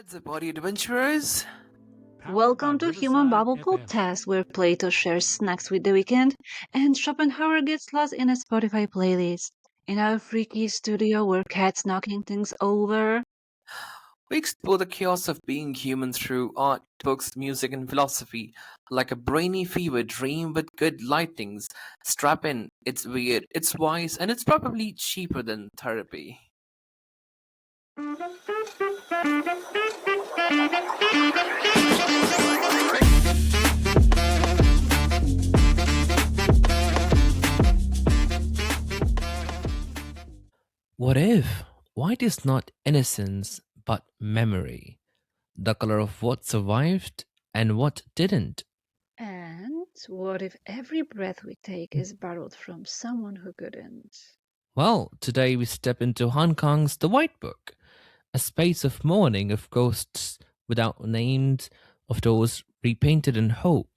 Heads up, audio adventurers! Welcome to Human Bubble Podcast, where Plato shares snacks with the weekend and Schopenhauer gets lost in a Spotify playlist. In our freaky studio where cats knocking things over. We explore the chaos of being human through art, books, music, and philosophy, like a brainy fever dream with good lightnings. Strap in, it's weird, it's wise, and it's probably cheaper than therapy. What if white is not innocence but memory, the color of what survived and what didn't? And what if every breath we take is borrowed from someone who couldn't? Well, today we step into Hong Kong's The White Book, a space of mourning, of ghosts without names, of doors repainted in hope,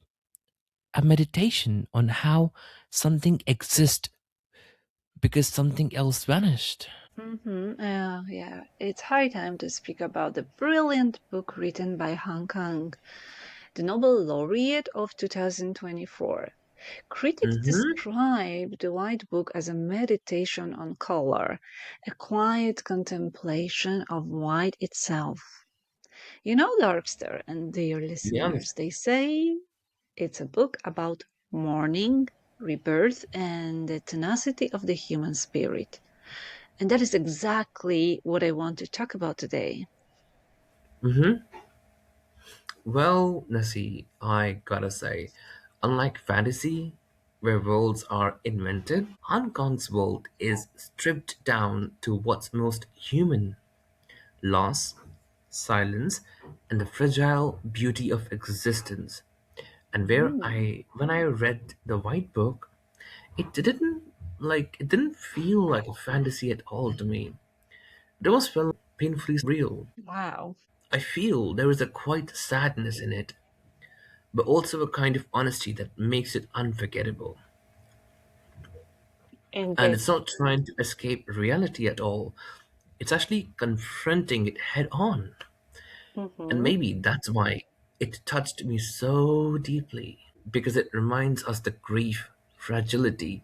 a meditation on how something exists because something else vanished. Yeah, it's high time to speak about the brilliant book written by Hong Kang, the Nobel laureate of 2024. Critics Mm-hmm. describe the White Book as a meditation on color, a quiet contemplation of white itself. You know, Darkster and dear Yes. listeners, they say it's a book about mourning, rebirth, and the tenacity of the human spirit. And that is exactly what I want to talk about today. Mm-hmm. Well, Nessie, I gotta say, unlike fantasy, where worlds are invented, Hong Kong's world is stripped down to what's most human: loss, silence, and the fragile beauty of existence. And Hmm. when I read the White Book, it didn't feel like a fantasy at all to me. It almost felt painfully real. Wow. I feel there is a quiet sadness in it, but also a kind of honesty that makes it unforgettable. And Indeed. it's not trying to escape reality at all, it's actually confronting it head on. And Mm-hmm. maybe that's why it touched me so deeply, because it reminds us that grief, fragility,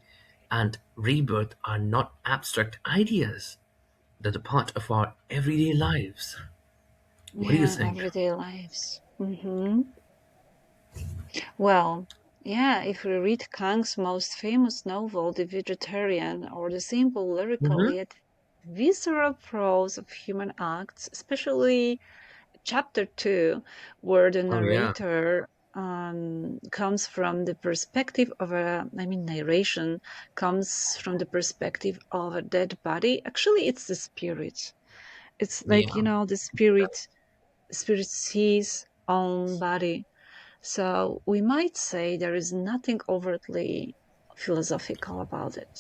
and rebirth are not abstract ideas, they're a part of our everyday lives. What do you Yeah, think? everyday lives. Well, yeah, if we read Kang's most famous novel, The Vegetarian, or the simple lyrical Mm-hmm. yet visceral prose of human acts, especially chapter 2, where the Oh, yeah. narrator comes from the perspective of narration comes from the perspective of a dead body. Actually, it's the spirit. It's like, Yeah. the spirit sees own body, so we might say there is nothing overtly philosophical about it.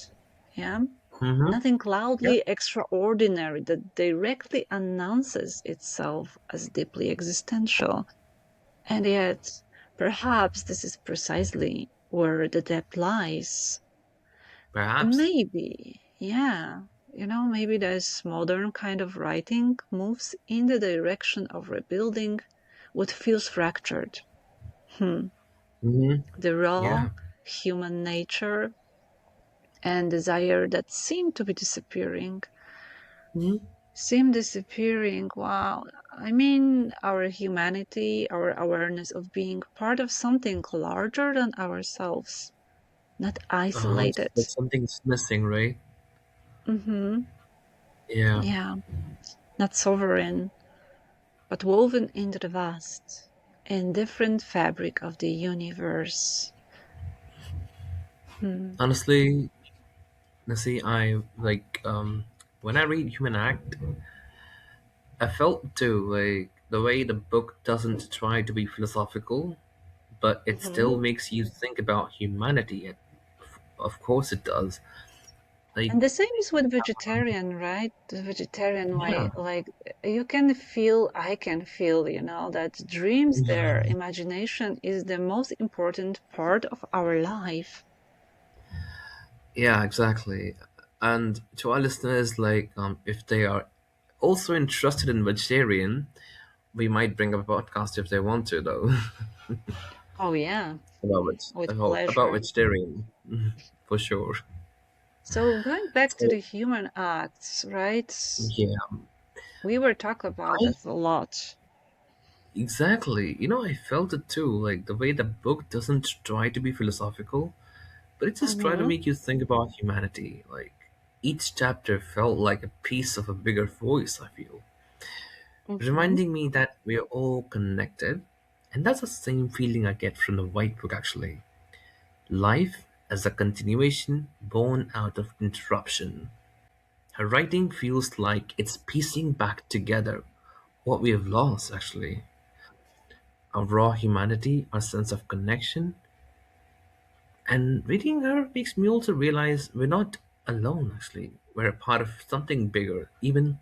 Yeah? Mm-hmm. Nothing Yeah. loudly extraordinary that directly announces itself as deeply existential. And yet, perhaps this is precisely where the depth lies. And Perhaps. maybe, yeah, maybe this modern kind of writing moves in the direction of rebuilding what feels fractured. Hmm. Mm-hmm. The raw Yeah. human nature and desire that seem to be disappearing. Mm-hmm. Seem disappearing. Wow. I mean, our humanity, our awareness of being part of something larger than ourselves, not Uh-huh. isolated. But something's missing, right? Mm-hmm. Yeah. Yeah, not sovereign, but woven into the vast, indifferent fabric of the universe. Hmm. Honestly, see, I like when I read Human Act, I felt too like the way the book doesn't try to be philosophical, but it Mm-hmm. still makes you think about humanity. Of course, it does. And Like, the same is with vegetarian, right? The vegetarian way, yeah, like you can feel, I can feel, that dreams, their imagination is the most important part of our life. yeah, exactly. And to our listeners, like, if they are also interested in vegetarian, We might bring up a podcast if they want to, though, Oh, yeah, about which with about pleasure. vegetarian, for sure. So, going back to So the human acts, right? yeah, We were talking about I that a lot. exactly. I felt it too. Like the way the book doesn't try to be philosophical, but it just try to Mm-hmm. make you think about humanity. Like each chapter felt like a piece of a bigger voice. I feel Mm-hmm. reminding me that we are all connected, and that's the same feeling I get from the White Book actually. Life as a continuation born out of interruption. Her writing feels like it's piecing back together what we have lost, actually. Our raw humanity, our sense of connection. And reading her makes me also realize we're not alone, actually. We're a part of something bigger, even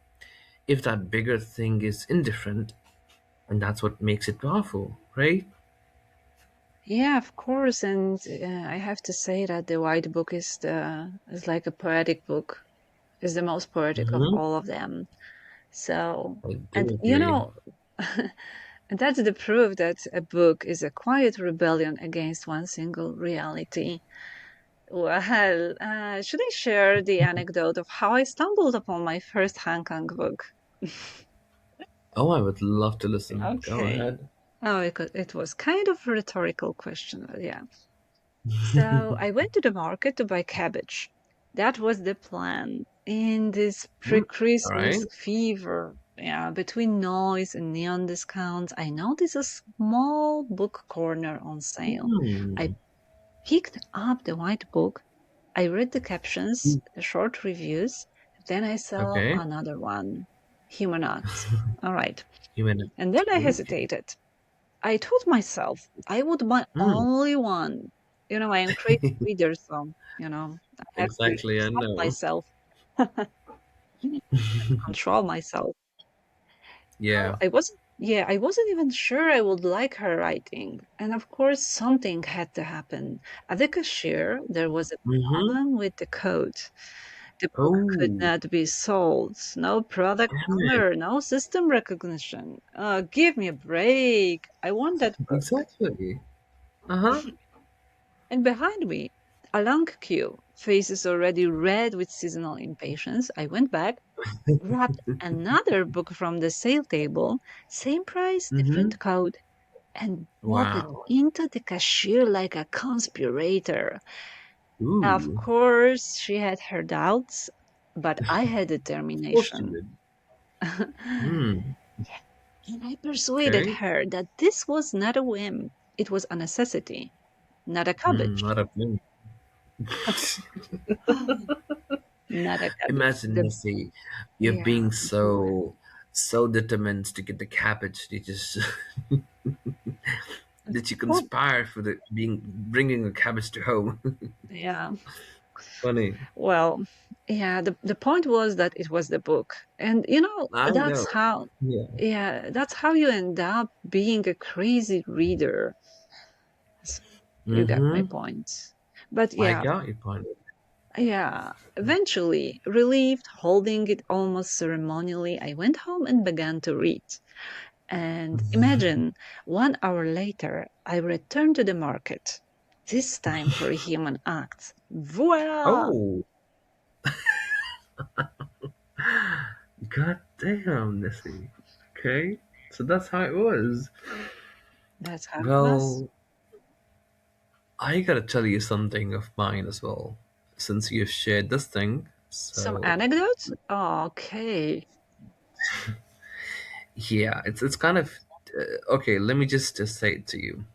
if that bigger thing is indifferent, and that's what makes it powerful, right? Yeah, of course. And I have to say that the White Book is like a poetic book. Is the most poetic of Hmm. all of them. So, I and do agree. and that's the proof that a book is a quiet rebellion against one single reality. Well, should I share the anecdote of how I stumbled upon my first Han Kang book? Oh, I would love to listen. Go Okay. ahead. Oh, it was kind of a rhetorical question, but yeah. So I went to the market to buy cabbage. That was the plan. In this Mm, all pre-Christmas right. fever, yeah, between noise and neon discounts, I noticed a small book corner on sale. I Hmm. picked up the white book. I read the captions, the short reviews. Then I saw Okay. another one, Human Acts. All right. You went. And then I Okay. hesitated. I told myself I would buy Hmm. only one. I am crazy reader, so I have to Exactly. I stop know. myself and control myself. So Yeah. I wasn't even sure I would like her writing. And of course, something had to happen. At the cashier, there was a Mm-hmm. problem with the code. The book could Oh, not be sold. No product damn it. number, no system recognition. Give me a break. I want that book. Exactly. Uh-huh. And behind me, a long queue, faces already red with seasonal impatience. I went back, grabbed another book from the sale table, same price, Mm-hmm. different code, and walked Wow. into the cashier like a conspirator. Of Ooh. course, she had her doubts, but I had Of course you determination. did. And Hmm. I persuaded Okay. her that this was not a whim, it was a necessity, not a Hmm. cabbage. Not a blame. Not a cabbage. Imagine, Missy, you're Yeah. being so determined to get the cabbage. You just that you Oh, conspire for the being bringing a cabbage to home. yeah. Funny. Well, yeah, the point was that it was the book. And I know. Yeah. that's how you end up being a crazy reader. So you got my Mm-hmm. point. But I yeah, got your point. yeah, eventually, relieved, holding it almost ceremonially, I went home and began to read. And imagine 1 hour later, I returned to the market, this time for a human act. Voila! Oh, god damn, Nessie. Okay, so that's how it was. That's how it was. Well, I gotta tell you something of mine as well, since you've shared this thing. Some So anecdotes? Okay. yeah, it's kind of okay. Let me just say it to you.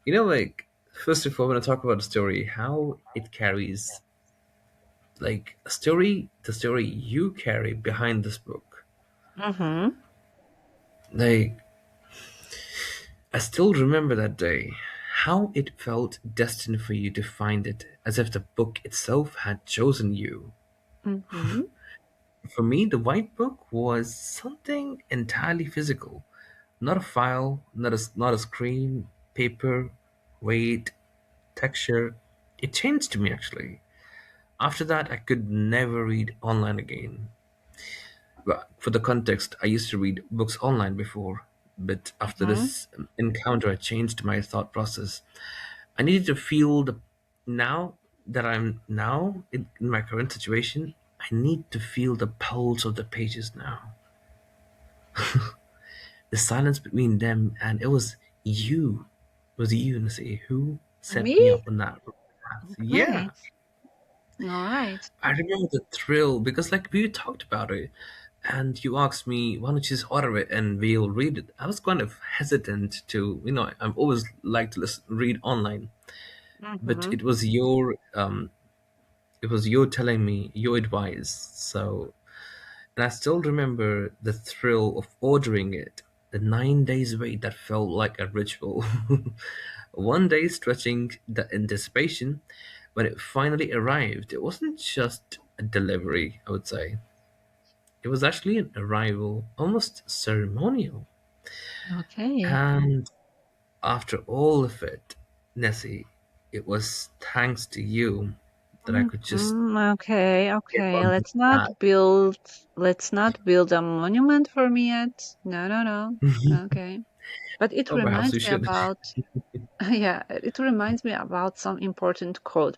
Like first of all, when I talk about the story, how it carries like a story, the story you carry behind this book. Mm-hmm. Like I still remember that day, how it felt destined for you to find it, as if the book itself had chosen you. Mm-hmm. For me, the White Book was something entirely physical, not a file, not a screen, paper, weight, texture. It changed me actually. After that, I could never read online again. Well, for the context, I used to read books online before, but after Hmm. this encounter, I changed my thought process. I needed to feel the now that I'm now in my current situation. I need to feel the pulse of the pages now, the silence between them, and it was you. It was you, Nasi, who set Me? me up on that path. Okay. Yeah, All right. I remember the thrill because, like, we talked about it, and you asked me, "Why don't you just order it and we'll read it?" I was kind of hesitant to, I've always liked to read online, but Hmm. it was your telling me your advice. So, and I still remember the thrill of ordering it. The 9 days wait that felt like a ritual. One day stretching the anticipation. When it finally arrived, it wasn't just a delivery, I would say. It was actually an arrival, almost ceremonial. Okay. And after all of it, Nessie, it was thanks to you that I could just Okay, get okay. onto that. Let's not build a monument for me yet. No, no, no. Okay. But it Or perhaps reminds we me should. about yeah, it reminds me about some important quote.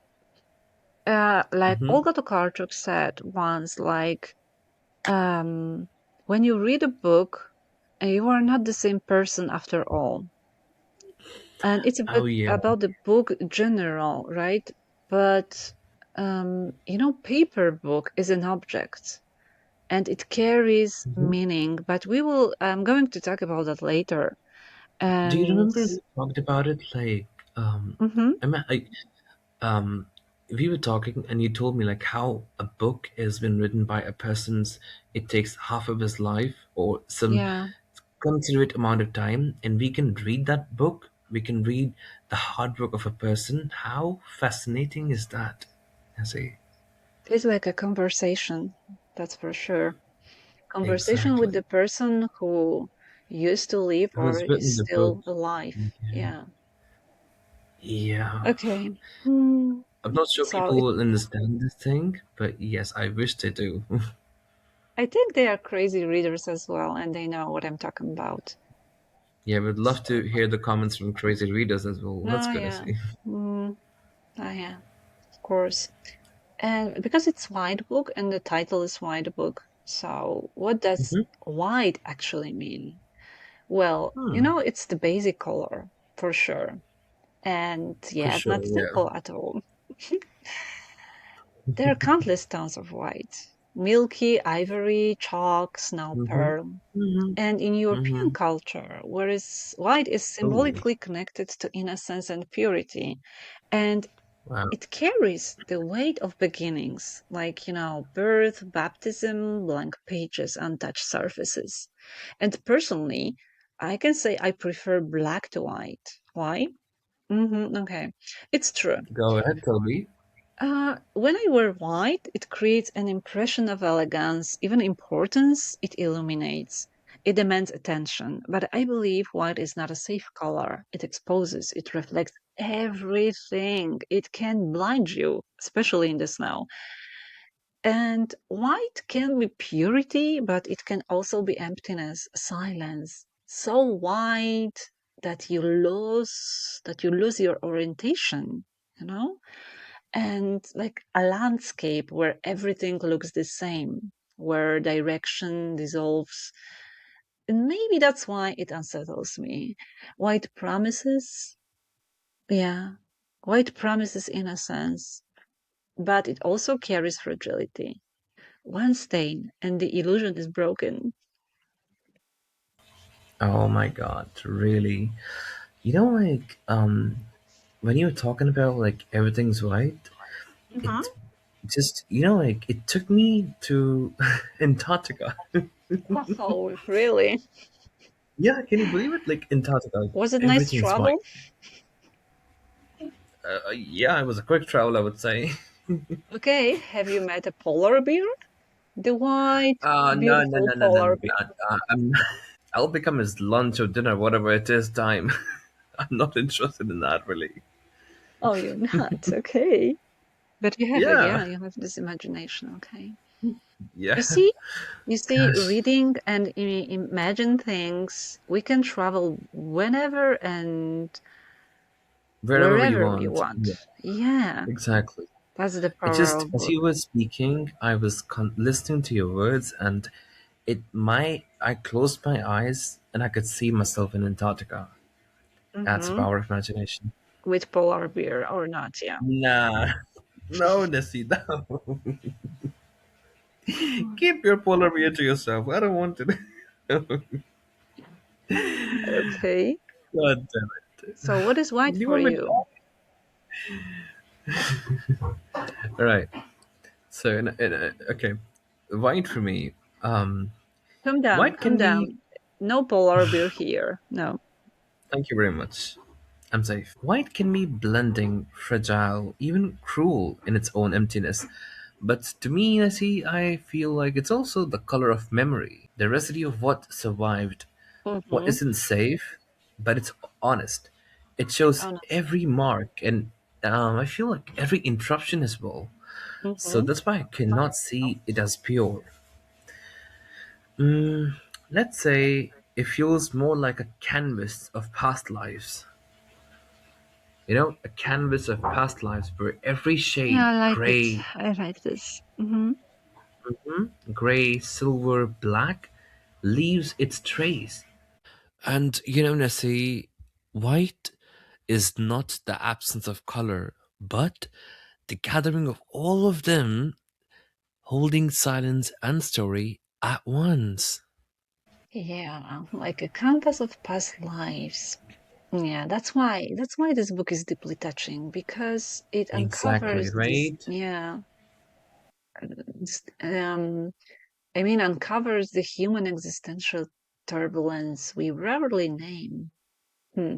Like Hmm. Olga Tokarczuk said once, like, um, when you read a book, you are not the same person after all. And it's a Oh, bit yeah. about the book general, right? But paper book is an object and it carries Mhm. meaning. But I'm going to talk about that later. Do you And remember we talked about it? Like, mhm, I mean, um, we were talking, and you told me like how a book has been written by a person's. It takes half of his life or some yeah, considerate amount of time, and we can read that book. We can read the hard work of a person. How fascinating is that? I say it's like a conversation, that's for sure. Conversation with exactly. the person who used to live or Who's is written the book? still alive. Yeah. Yeah. Okay. Hmm. I'm not sure So people will understand this thing, but yes, I wish they do. I think they are crazy readers as well, and they know what I'm talking about. Yeah, we'd love to hear the comments from crazy readers as well. Let's Oh, go to yeah. see. Mm, oh, yeah, of course. And because it's white book and the title is white book, so what does Hmm. white actually mean? Well, Hmm. it's the basic color for sure. And For yeah, it's sure, not yeah. simple at all. There are countless tones of white: milky, ivory, chalk, snow Mm-hmm. pearl. Mm-hmm. And in European Mm-hmm. culture, whereas white is Oh, symbolically connected to innocence and purity, and wow. it carries the weight of beginnings, like, birth, baptism, blank pages, untouched surfaces. And personally, I can say I prefer black to white. Why? Okay, it's true. Go ahead, Toby. When I wear white, it creates an impression of elegance, even importance. It illuminates. It demands attention. But I believe white is not a safe color. It exposes, it reflects everything. It can blind you, especially in the snow. And white can be purity, but it can also be emptiness, silence. So white that you lose your orientation, you know? And like a landscape where everything looks the same, where direction dissolves. And maybe that's why it unsettles me. White promises, yeah, white promises innocence, but it also carries fragility. One stain and the illusion is broken. Oh my God, really? Like, when you were talking about like everything's white, Mhm. it just, like it took me to Antarctica. Oh, really? Yeah, can you believe it? Like Antarctica, Was it nice everything's white. travel? Yeah, it was a quick travel, I would say. Okay, have you met a polar bear? The white, No, no, beautiful no, no, no, polar no. bear. I'll become his lunch or dinner, whatever it is time. I'm not interested in that, really. Oh, you're not. Okay. But Yeah. you have this imagination. Okay. Yeah, You see, you see, gosh, reading and imagine things, we can travel whenever and wherever we wherever we want. want. Yeah, Yeah, exactly. that's the It power just of as book. you were speaking, I was listening to your words, and I closed my eyes and I could see myself in Antarctica. That's the Hmm. power of imagination. With polar bear or not, yeah. Nah, no, Nessie, no. Keep your polar bear to yourself. I don't want it. Okay. God damn it. So what is white You for want me to you? All right. So, okay, white for me. Calm down, White calm can be. down. No polar bear here. No. Thank you very much. I'm safe. White can be blending, fragile, even cruel in its own emptiness. But to me, I feel like it's also the color of memory, the residue of what survived, what Mm-hmm. isn't safe, but it's honest. It shows Honest. every mark and I feel like every interruption as well. So Mm-hmm. that's why I cannot see it as pure. Mm, let's say it feels more like a canvas of past lives. A canvas of past lives where every Yeah, shade I like it. gray, I like this. Mm-hmm. gray, silver, black leaves its trace. And Nessie, white is not the absence of color, but the gathering of all of them holding silence and story at once. Yeah, like a canvas of past lives. Yeah, that's why this book is deeply touching because it Exactly, uncovers this, right? yeah, this, I mean uncovers the human existential turbulence we rarely name. Hmm.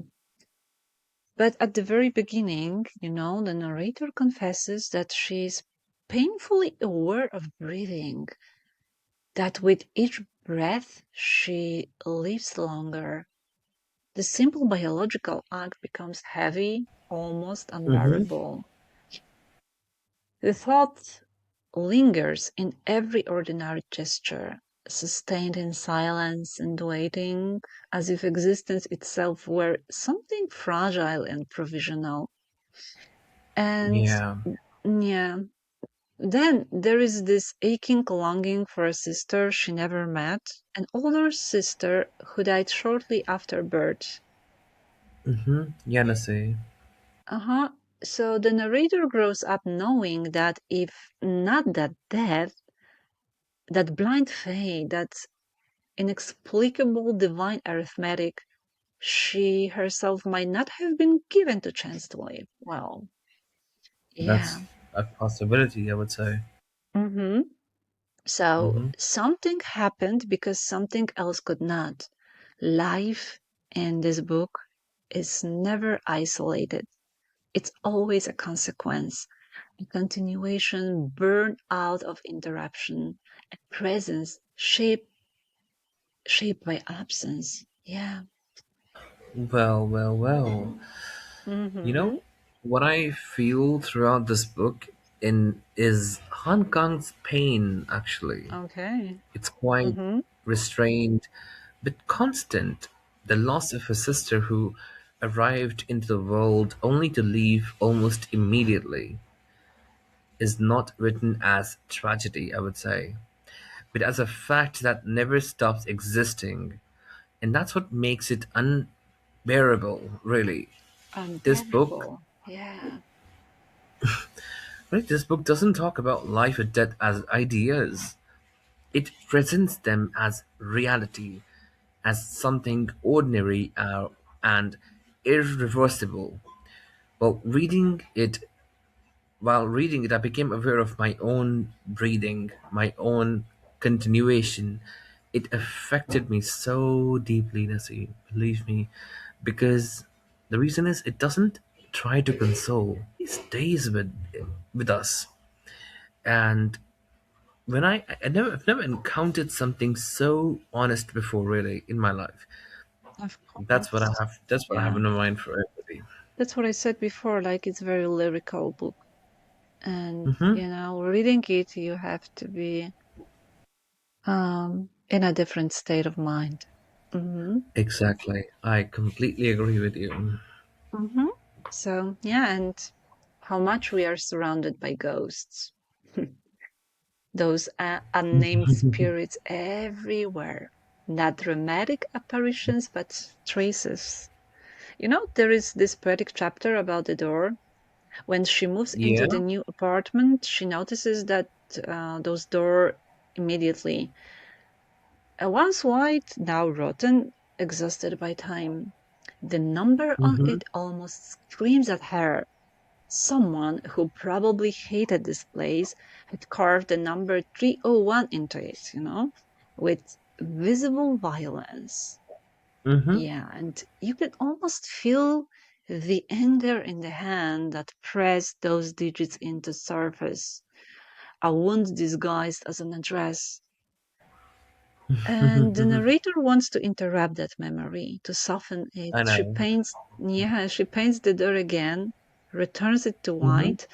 But at the very beginning, the narrator confesses that she's painfully aware of breathing, that with each breath she lives longer. The simple biological act becomes heavy, almost Mm-hmm. unbearable. The thought lingers in every ordinary gesture, sustained in silence and waiting, as if existence itself were something fragile and provisional. And Yeah. yeah, then there is this aching longing for a sister she never met, an older sister who died shortly after birth. Mm-hmm. Yeah, Nasi. Uh-huh. So the narrator grows up knowing that if not that death, that blind fate, that inexplicable divine arithmetic, she herself might not have been given the chance to live. Well, That's yeah. a possibility, I would say. Mm-hmm. So Mm-hmm. something happened because something else could not. Life in this book is never isolated. It's always a consequence, a continuation born out of interruption, a presence shaped by absence. Yeah. Well, well, well. You know, Mm-hmm. what I feel throughout this book in is Han Kang's pain, actually. Okay. It's quite Mm-hmm. restrained, but constant. The loss of a sister who arrived into the world only to leave almost immediately is not written as tragedy, I would say, but as a fact that never stops existing. And that's what makes it unbearable, really. This book, Unbearable. Yeah. right? This book doesn't talk about life or death as ideas. It presents them as reality, as something ordinary and irreversible. Well, while reading it, I became aware of my own breathing, my own continuation. It affected me so deeply, Nasi, believe me, because the reason is it doesn't try to console. It stays with us. And I've never encountered something so honest before, really, in my life. Of That's what I course. have. That's what I have Yeah. in my mind for everybody. That's what I said before, like it's very lyrical book. And Mm-hmm. reading it you have to be in a different state of mind. Hmm. Exactly. I completely agree with you. Hmm. So, yeah, and how much we are surrounded by ghosts. Those unnamed spirits everywhere. Not dramatic apparitions, but traces. There is this poetic chapter about the door. When she moves into Yeah. the new apartment, she notices that those door immediately, once white, now rotten, exhausted by time. The number on Mm-hmm. it almost screams at her. Someone who probably hated this place had carved the number 301 into it, with visible violence. Mm-hmm. Yeah, and you could almost feel the anger in the hand that pressed those digits into surface, a wound disguised as an address. And the narrator wants to interrupt that memory, to soften it. I She know. paints, yeah, she paints the door again, returns it to Mm-hmm. white,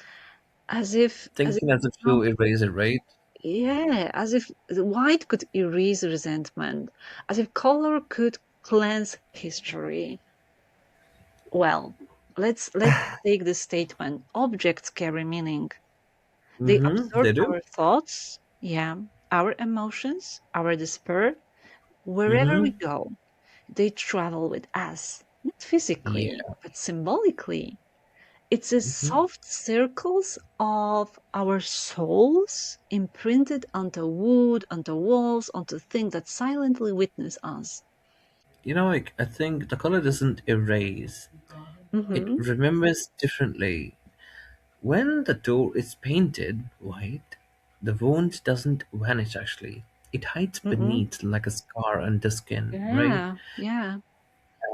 as if Thinking as if no, to erase it, right? yeah, as if the white could erase resentment, as if color could cleanse history. Well, let's take this statement. Objects carry meaning. They Mm-hmm. absorb They do. our thoughts, yeah, our emotions, our despair. Wherever we Mm-hmm. go, they travel with us, not physically, Yeah. but symbolically. It's the Mm-hmm. soft circles of our souls imprinted onto wood, onto walls, onto things that silently witness us. Like, I think the color doesn't erase, it Hmm. remembers differently. When the door is painted white, the wound doesn't vanish actually. It hides Hmm. beneath like a scar under skin, right? Yeah, yeah.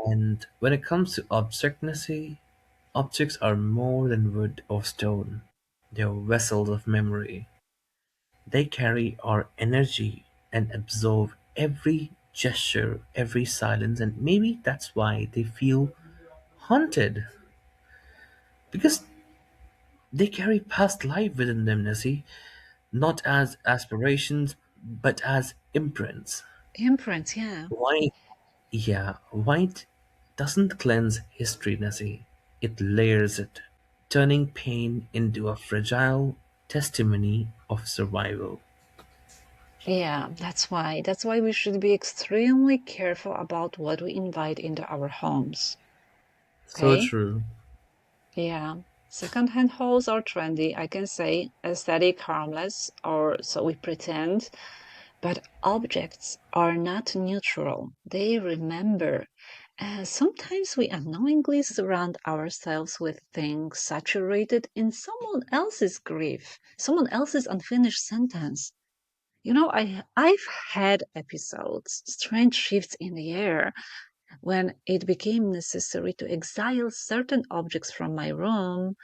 And when it comes to objects are more than wood or stone. They are vessels of memory. They carry our energy and absorb every gesture, every silence, and maybe that's why they feel haunted. Because they carry past life within them, Nessie, not as aspirations, but as imprints. Imprints, yeah. White, yeah, white doesn't cleanse history, Nessie. It layers it, turning pain into a fragile testimony of survival. Yeah, that's why we should be extremely careful about what we invite into our homes. So Okay? true. Yeah. Secondhand homes are trendy, I can say, aesthetic, harmless, or so we pretend. But objects are not neutral. They remember. Sometimes we unknowingly surround ourselves with things saturated in someone else's grief, someone else's unfinished sentence. I've had episodes, strange shifts in the air, when it became necessary to exile certain objects from my room.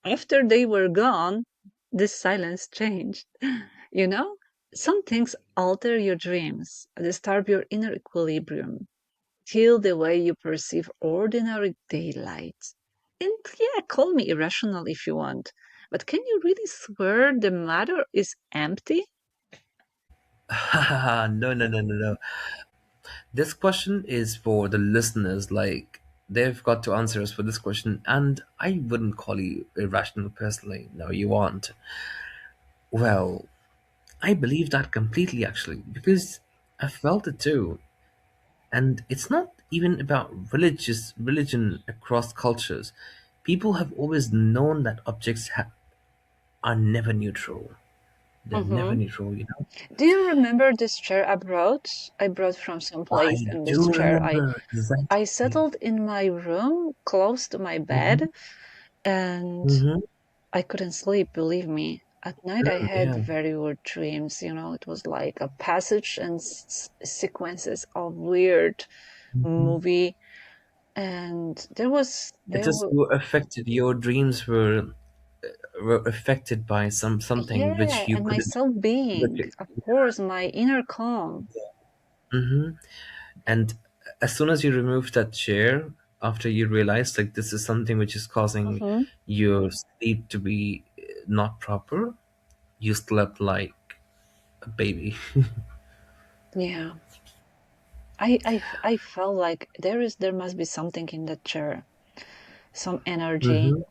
After they were gone, the silence changed. You know, some things alter your dreams, disturb your inner equilibrium, kill the way you perceive ordinary daylight. And yeah, call me irrational if you want. But can you really swear the matter is empty? No, no, no, no, no. This question is for the listeners. Like, they've got to answer us for this question, and I wouldn't call you irrational personally. No, you aren't. Well, I believe that completely actually, because I felt it too. And it's not even about religion across cultures. People have always known that are never neutral. They're never Hmm. neutral. Do you remember this chair I brought from someplace, I and this do chair I remember I exactly. settled in my room close to my Hmm. bed, and Hmm. I couldn't sleep, believe me. At night, I had Yeah. very weird dreams. It was like a passage and sequences of weird movie. And It there just were, were affected. Your dreams were affected by something which yeah, you and my couldn't. self-being, of course, my inner calm. Hmm. And as soon as you removed that chair, after you realized like this is something which is causing Hmm. your sleep to be not proper, you slept like a baby. Yeah. I felt like there must be something in that chair, some energy. Hmm.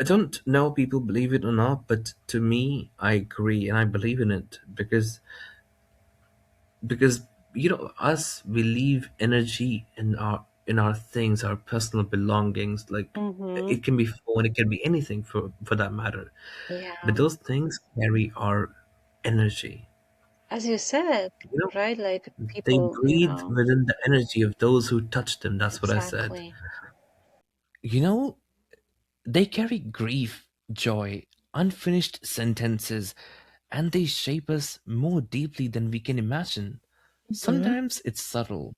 I don't know if people believe it or not, but to me, I agree and I believe in it because us, we leave energy in our things, our personal belongings. Like Mm-hmm. it can be phone, it can be anything for that matter. But Yeah. those things carry our energy. As you said, You know, right? Like they people, breathe within the energy of those who touch them. That's what I said. exactly. You know, they carry grief, joy, unfinished sentences, and they shape us more deeply than we can imagine. Hmm. Sometimes it's subtle,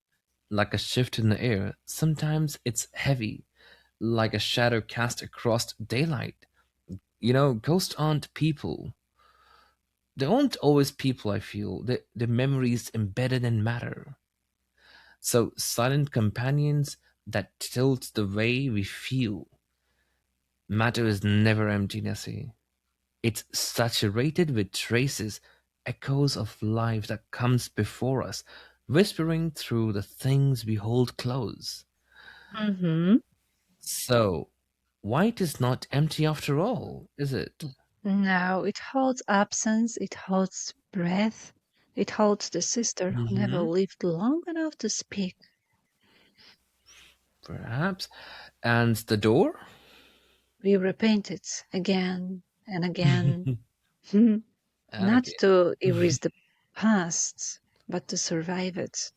like a shift in the air. Sometimes it's heavy, like a shadow cast across daylight. Ghosts aren't people. They aren't always people, I feel. The memories embedded in matter. So, silent companions that tilt the way we feel. Matter is never empty, Nessie. It's saturated with traces, echoes of life that comes before us, whispering through the things we hold close. Mm-hmm. So, white is not empty after all, is it? No, it holds absence, it holds breath, it holds the sister who never Hmm. lived long enough to speak. Perhaps. And the door? We repaint it again and again, And not again. to erase the past, but to survive it.